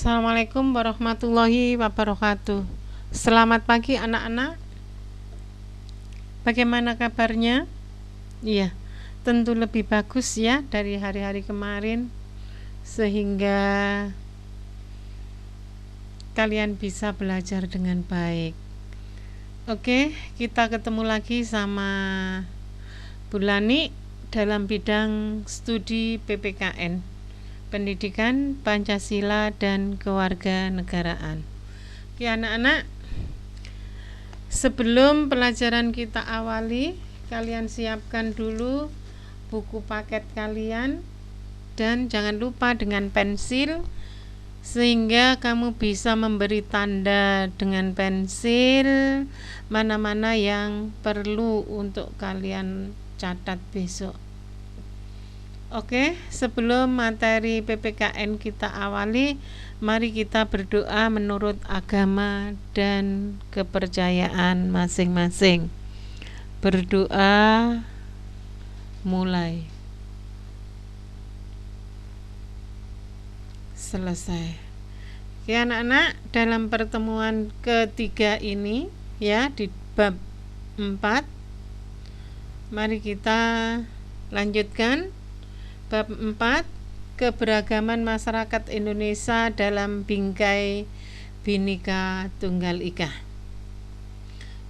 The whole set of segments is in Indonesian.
Assalamualaikum warahmatullahi wabarakatuh. Selamat pagi anak-anak. Bagaimana kabarnya? Iya, tentu lebih bagus ya dari hari-hari kemarin, sehingga kalian bisa belajar dengan baik. Oke, kita ketemu lagi sama Bu Lani dalam bidang studi PPKN, Pendidikan Pancasila dan Kewarganegaraan. Oke anak-anak, sebelum pelajaran kita awali, kalian siapkan dulu buku paket kalian dan jangan lupa dengan pensil, sehingga kamu bisa memberi tanda dengan pensil mana-mana yang perlu untuk kalian catat besok. Oke, sebelum materi PPKN kita awali, mari kita berdoa menurut agama dan kepercayaan masing-masing. Berdoa mulai. Selesai. Oke anak-anak, dalam pertemuan ketiga ini ya, di bab 4, mari kita lanjutkan. Bab 4, keberagaman masyarakat Indonesia dalam bingkai Bhinneka Tunggal Ika.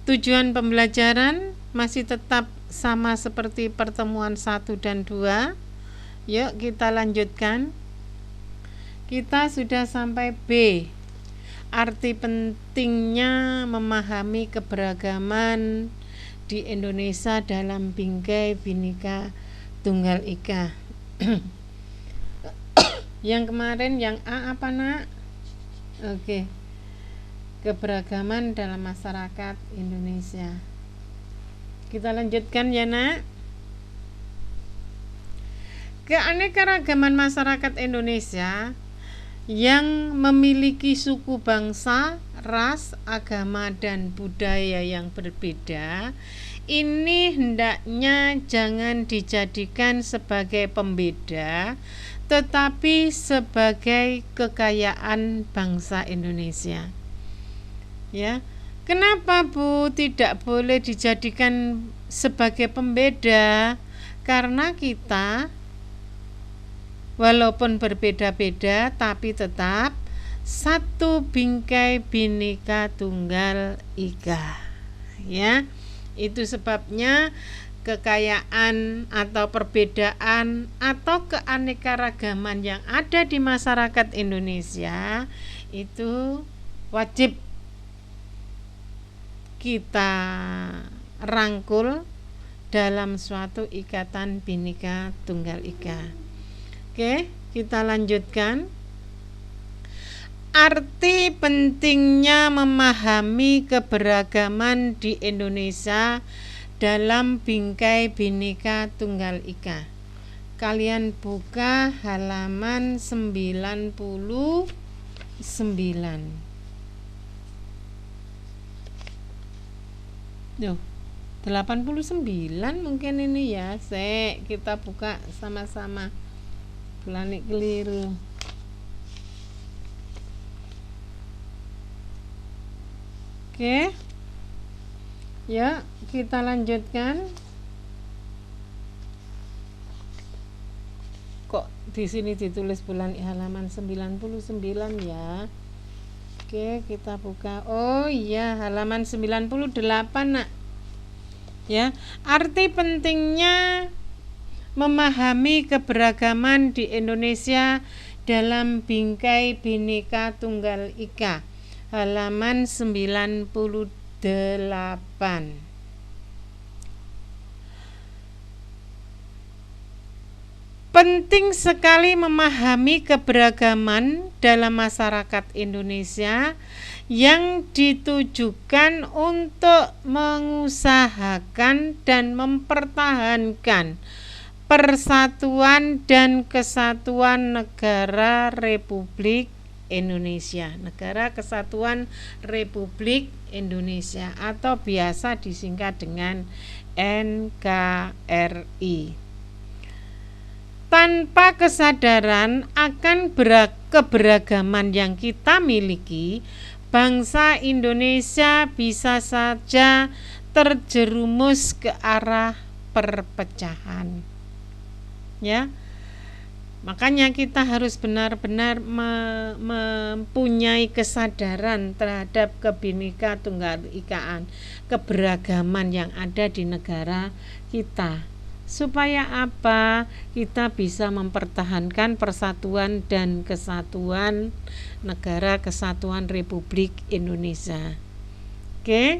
Tujuan pembelajaran masih tetap sama seperti pertemuan 1 dan 2. Yuk kita lanjutkan. Kita sudah sampai B. Arti pentingnya memahami keberagaman di Indonesia dalam bingkai Bhinneka Tunggal Ika. Yang kemarin yang A apa nak? Oke. Keberagaman dalam masyarakat Indonesia. Kita lanjutkan ya nak. Keanekaragaman masyarakat Indonesia yang memiliki suku bangsa, ras, agama, dan budaya yang berbeda, ini hendaknya jangan dijadikan sebagai pembeda, tetapi sebagai kekayaan bangsa Indonesia. Ya, kenapa Bu tidak boleh dijadikan sebagai pembeda? Karena kita walaupun berbeda-beda tapi tetap satu bingkai Bhinneka Tunggal Ika. Ya, itu sebabnya kekayaan atau perbedaan atau keanekaragaman yang ada di masyarakat Indonesia itu wajib kita rangkul dalam suatu ikatan Bhinneka Tunggal Ika. Oke, kita lanjutkan. Arti pentingnya memahami keberagaman di Indonesia dalam bingkai Bhinneka Tunggal Ika. Kalian buka halaman 99. 89 mungkin ini ya. Kita buka sama-sama. Lani keliru. Oke. Ya, kita lanjutkan. Kok di sini ditulis bulan halaman 99 ya? Oke, kita buka. Oh iya, halaman 98 nak. Ya, arti pentingnya memahami keberagaman di Indonesia dalam bingkai Bhinneka Tunggal Ika. Halaman 98. Penting sekali memahami keberagaman dalam masyarakat Indonesia yang ditujukan untuk mengusahakan dan mempertahankan persatuan dan kesatuan negara Republik Indonesia, Negara Kesatuan Republik Indonesia, atau biasa disingkat dengan NKRI. Tanpa kesadaran akan keberagaman yang kita miliki, bangsa Indonesia bisa saja terjerumus ke arah perpecahan. Ya. Makanya kita harus benar-benar mempunyai kesadaran terhadap Bhinneka Tunggal Ikaan, keberagaman yang ada di negara kita. Supaya apa? Kita bisa mempertahankan persatuan dan kesatuan negara kesatuan Republik Indonesia. Oke.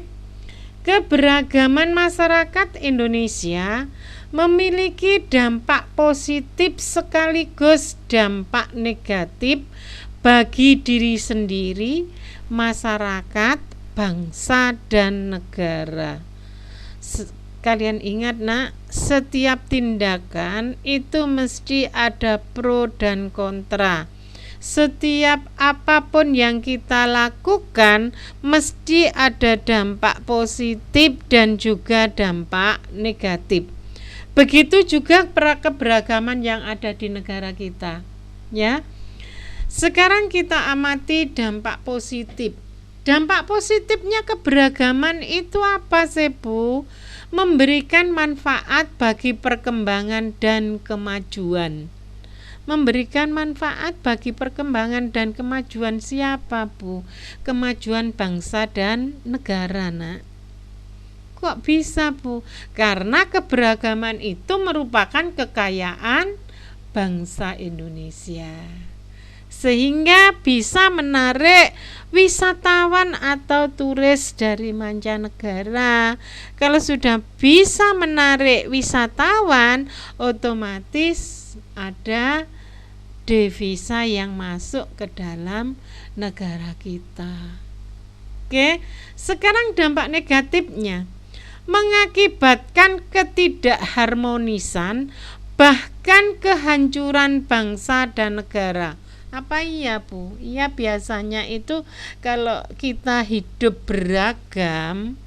Keberagaman masyarakat Indonesia memiliki dampak positif sekaligus dampak negatif bagi diri sendiri, masyarakat, bangsa, dan negara. Kalian ingat nak, setiap tindakan itu mesti ada pro dan kontra. Setiap apapun yang kita lakukan mesti ada dampak positif dan juga dampak negatif. Begitu juga keberagaman yang ada di negara kita, ya. Sekarang kita amati dampak positif. Dampak positifnya keberagaman itu apa sih, Bu? Memberikan manfaat bagi perkembangan dan kemajuan. Memberikan manfaat bagi perkembangan dan kemajuan siapa, Bu? Kemajuan bangsa dan negara, nak. Kok bisa, Bu? Karena keberagaman itu merupakan kekayaan bangsa Indonesia. Sehingga bisa menarik wisatawan atau turis dari mancanegara. Kalau sudah bisa menarik wisatawan, otomatis ada devisa yang masuk ke dalam negara kita. Oke, sekarang dampak negatifnya mengakibatkan ketidakharmonisan bahkan kehancuran bangsa dan negara. Apa iya, Bu? Iya, biasanya itu kalau kita hidup beragam,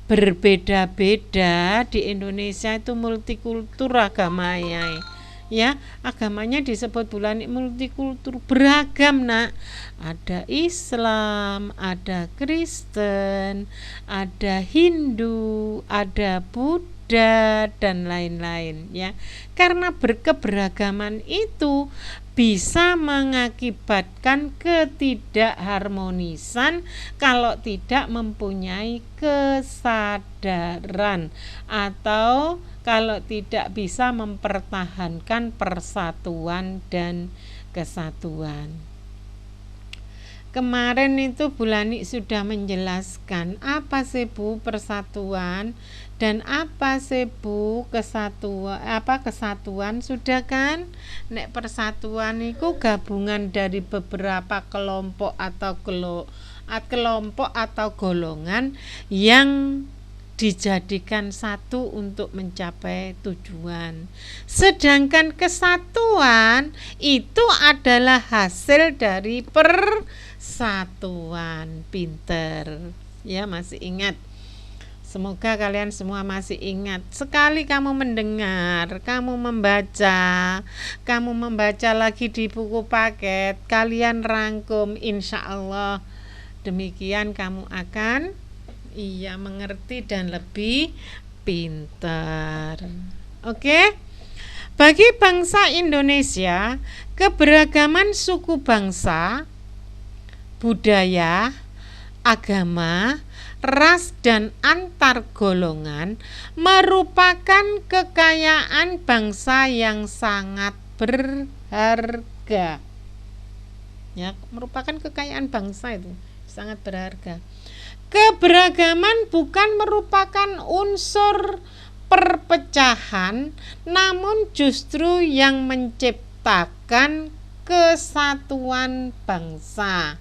berbeda-beda di Indonesia itu multikultur agamanya. Ya, agamanya disebut bulan multikultur, beragam, nak. Ada Islam, ada Kristen, ada Hindu, ada Buddha, dan lain-lain, ya. Karena berkeberagaman itu bisa mengakibatkan ketidakharmonisan kalau tidak mempunyai kesadaran atau kalau tidak bisa mempertahankan persatuan dan kesatuan. Kemarin itu Bu Lani sudah menjelaskan apa sih, Bu, persatuan dan apa sih, Bu, kesatuan sudah kan? Nek persatuan itu gabungan dari beberapa kelompok atau golongan yang dijadikan satu untuk mencapai tujuan. Sedangkan kesatuan itu adalah hasil dari persatuan. Pinter. Ya, masih ingat. Semoga kalian semua masih ingat. Sekali kamu mendengar, kamu membaca lagi di buku paket, kalian rangkum, insya Allah demikian kamu akan mengerti dan lebih pintar. Oke? Bagi bangsa Indonesia, keberagaman suku bangsa, budaya, agama, ras dan antar golongan merupakan kekayaan bangsa yang sangat berharga. Ya, merupakan kekayaan bangsa itu sangat berharga. Keberagaman bukan merupakan unsur perpecahan, namun justru yang menciptakan kesatuan bangsa.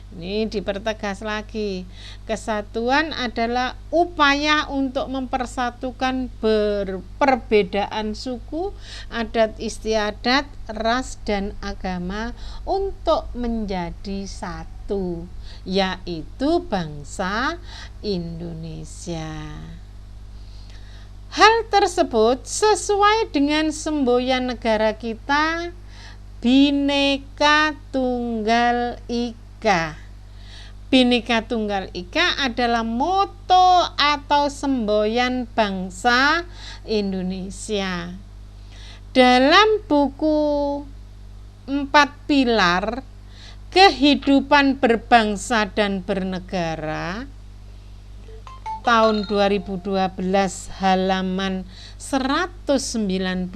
Ini dipertegas lagi. Kesatuan adalah upaya untuk mempersatukan perbedaan suku, adat istiadat, ras dan agama untuk menjadi satu, yaitu bangsa Indonesia. Hal tersebut sesuai dengan semboyan negara kita, Bhinneka Tunggal Ika. Bhinneka Tunggal Ika adalah moto atau semboyan bangsa Indonesia. Dalam buku 4 Pilar Kehidupan Berbangsa dan Bernegara tahun 2012 halaman 196,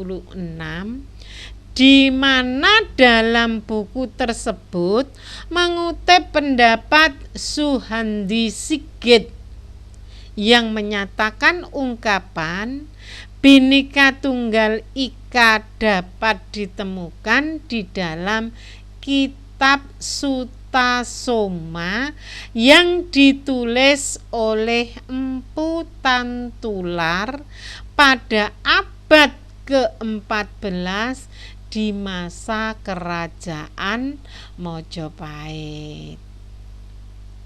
di mana dalam buku tersebut mengutip pendapat Suhandi Sigit yang menyatakan ungkapan Bhinneka Tunggal Ika dapat ditemukan di dalam kitab Sutasoma yang ditulis oleh Empu Tantular pada abad ke-14 di masa kerajaan Mojopahit.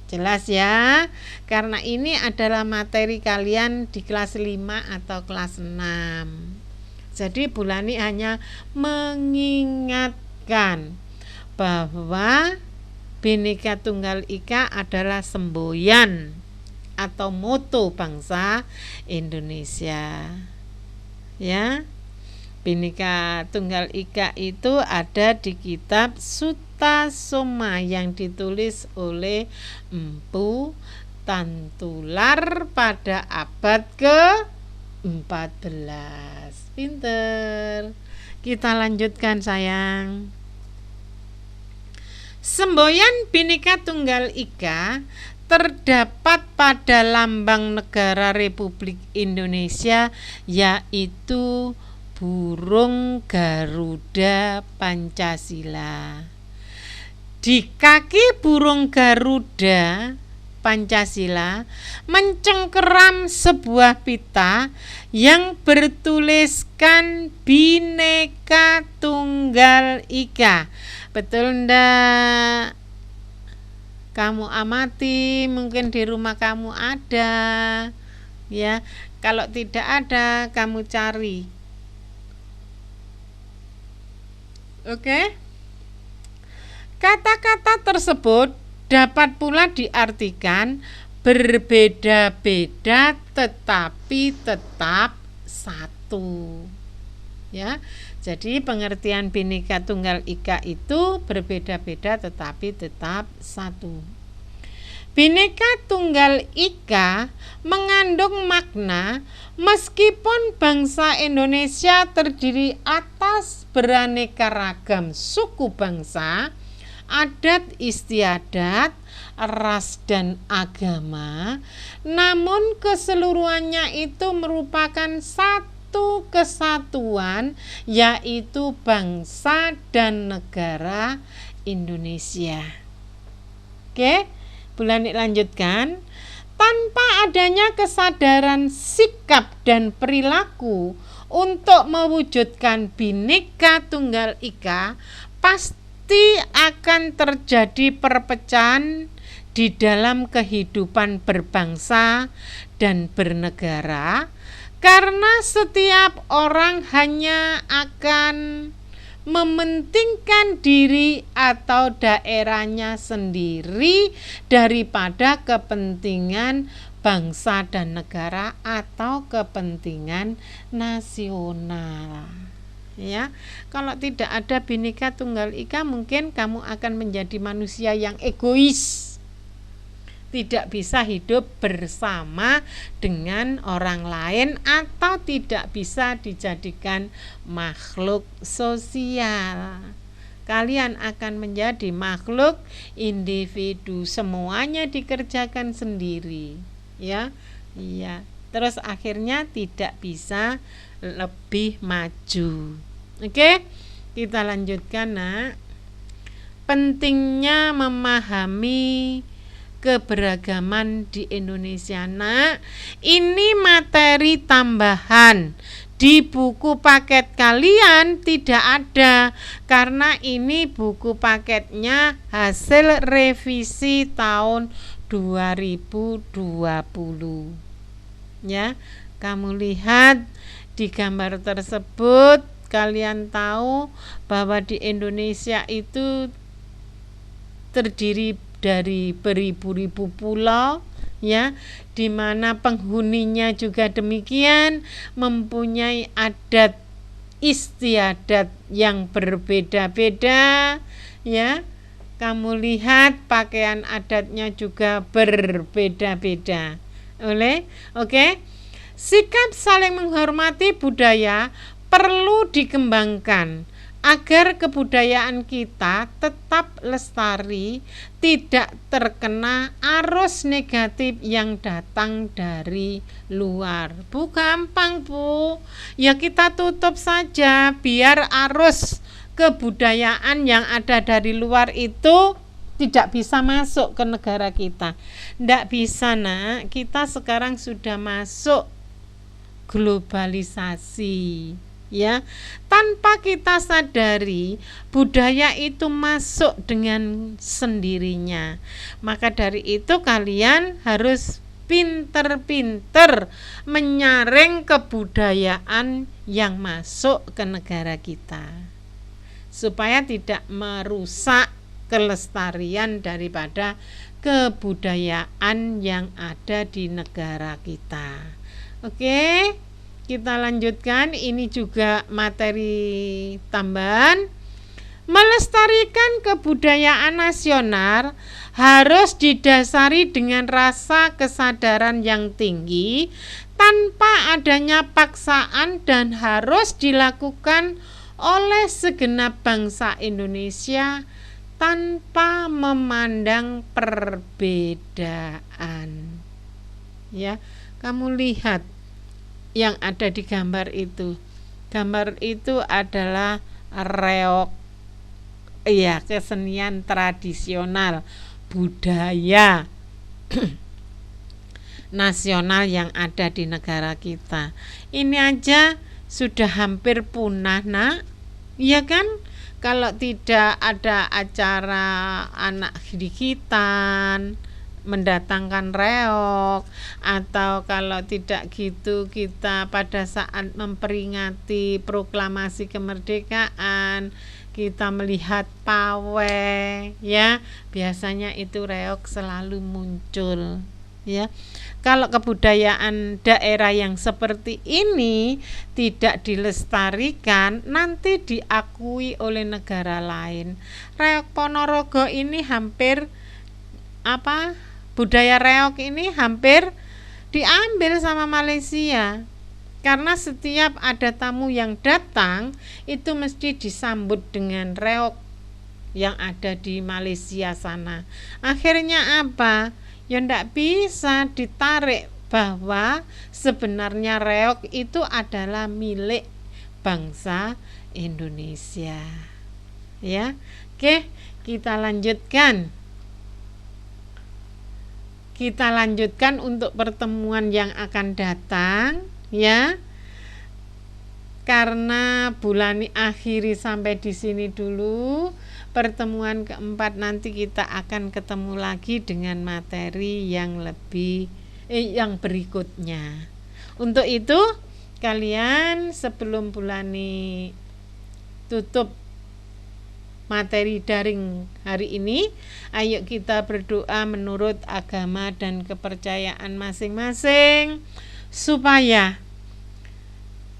Jelas ya, karena ini adalah materi kalian di kelas 5 atau kelas 6. Jadi Bu Lani hanya mengingatkan bahwa Bhinneka Tunggal Ika adalah semboyan atau moto bangsa Indonesia. Ya. Bhinneka Tunggal Ika itu ada di kitab Sutasoma yang ditulis oleh Empu Tantular pada abad ke-14. Pinter. Kita lanjutkan sayang. Semboyan Bhinneka Tunggal Ika terdapat pada lambang negara Republik Indonesia, yaitu burung Garuda Pancasila. Di kaki burung Garuda Pancasila mencengkeram sebuah pita yang bertuliskan Bhinneka Tunggal Ika. Betul ndak? Kamu amati, mungkin di rumah kamu ada. Ya, kalau tidak ada kamu cari. Oke. Kata-kata tersebut dapat pula diartikan berbeda-beda tetapi tetap satu. Ya. Jadi pengertian Bhinneka Tunggal Ika itu berbeda-beda tetapi tetap satu. Bhinneka Tunggal Ika mengandung makna meskipun bangsa Indonesia terdiri atas beraneka ragam suku bangsa, adat istiadat, ras dan agama, namun keseluruhannya itu merupakan satu kesatuan, yaitu bangsa dan negara Indonesia. Oke, Bu Lani lanjutkan. Tanpa adanya kesadaran sikap dan perilaku untuk mewujudkan Bhinneka Tunggal Ika, pasti akan terjadi perpecahan di dalam kehidupan berbangsa dan bernegara, karena setiap orang hanya akan mementingkan diri atau daerahnya sendiri daripada kepentingan bangsa dan negara atau kepentingan nasional. Ya, kalau tidak ada Bhinneka Tunggal Ika, mungkin kamu akan menjadi manusia yang egois. Tidak bisa hidup bersama dengan orang lain atau tidak bisa dijadikan makhluk sosial. Kalian akan menjadi makhluk individu, semuanya dikerjakan sendiri, ya. Iya. Terus akhirnya tidak bisa lebih maju. Oke? Kita lanjutkan, Nak. Pentingnya memahami keberagaman di Indonesia. Nah, ini materi tambahan. Di buku paket kalian tidak ada, karena ini buku paketnya hasil revisi tahun 2020. Ya, kamu lihat di gambar tersebut kalian tahu bahwa di Indonesia itu terdiri dari beribu-ribu pulau, ya, di mana penghuninya juga demikian, mempunyai adat istiadat yang berbeda-beda, ya. Kamu lihat pakaian adatnya juga berbeda-beda. Oke. Sikap saling menghormati budaya perlu dikembangkan agar kebudayaan kita tetap lestari, tidak terkena arus negatif yang datang dari luar. Bu, gampang Bu, ya kita tutup saja biar arus kebudayaan yang ada dari luar itu tidak bisa masuk ke negara kita. Tidak bisa, nak, kita sekarang sudah masuk globalisasi, ya. Tanpa kita sadari, budaya itu masuk dengan sendirinya. Maka dari itu kalian harus pinter-pinter menyaring kebudayaan yang masuk ke negara kita, supaya tidak merusak kelestarian daripada kebudayaan yang ada di negara kita. Oke, kita lanjutkan. Ini juga materi tambahan. Melestarikan kebudayaan nasional harus didasari dengan rasa kesadaran yang tinggi tanpa adanya paksaan dan harus dilakukan oleh segenap bangsa Indonesia tanpa memandang perbedaan. Ya, kamu lihat yang ada di gambar itu. Gambar itu adalah reog, ya, kesenian tradisional budaya nasional yang ada di negara kita. Ini aja sudah hampir punah, nak, ya kan? Kalau tidak ada acara anak didikan mendatangkan reog, atau kalau tidak gitu kita pada saat memperingati proklamasi kemerdekaan kita melihat pawai, ya, biasanya itu reog selalu muncul, ya. Kalau kebudayaan daerah yang seperti ini tidak dilestarikan, nanti diakui oleh negara lain. Reog Ponorogo ini hampir budaya reog ini hampir diambil sama Malaysia. Karena setiap ada tamu yang datang itu mesti disambut dengan reog yang ada di Malaysia sana. Akhirnya apa? Ya ndak bisa ditarik bahwa sebenarnya reog itu adalah milik bangsa Indonesia. Ya. Oke, kita lanjutkan. Kita lanjutkan untuk pertemuan yang akan datang, ya. Karena bulan ini akhiri sampai di sini dulu. Pertemuan keempat nanti kita akan ketemu lagi dengan materi yang yang berikutnya. Untuk itu kalian sebelum bulan ini tutup materi daring hari ini, ayo kita berdoa menurut agama dan kepercayaan masing-masing supaya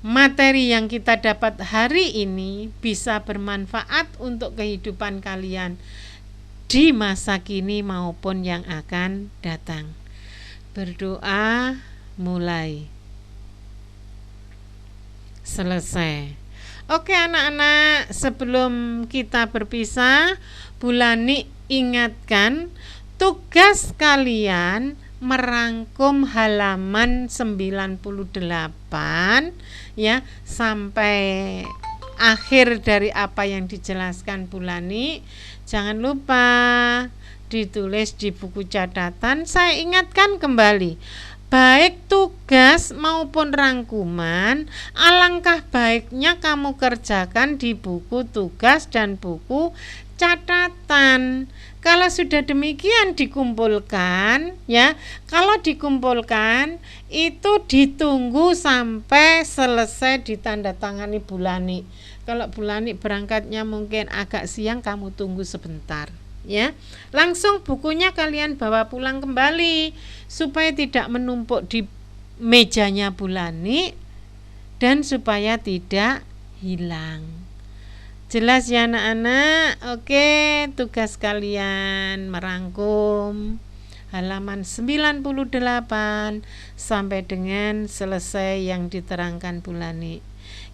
materi yang kita dapat hari ini bisa bermanfaat untuk kehidupan kalian di masa kini maupun yang akan datang. Berdoa mulai. Selesai. Oke anak-anak, sebelum kita berpisah, Bulani ingatkan tugas kalian merangkum halaman 98 ya sampai akhir dari apa yang dijelaskan Bulani. Jangan lupa ditulis di buku catatan. Saya ingatkan kembali, baik tugas maupun rangkuman, alangkah baiknya kamu kerjakan di buku tugas dan buku catatan. Kalau sudah demikian dikumpulkan, ya, kalau dikumpulkan itu ditunggu sampai selesai ditandatangani Bu Lani. Kalau Bu Lani berangkatnya mungkin agak siang, kamu tunggu sebentar, ya. Langsung bukunya kalian bawa pulang kembali supaya tidak menumpuk di mejanya Bu Lani dan supaya tidak hilang. Jelas ya anak-anak? Oke, tugas kalian merangkum halaman 98 sampai dengan selesai yang diterangkan Bu Lani.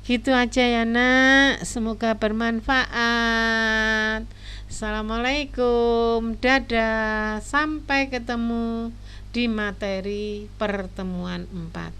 Gitu aja ya nak, semoga bermanfaat. Assalamualaikum, dadah, sampai ketemu di materi pertemuan 4.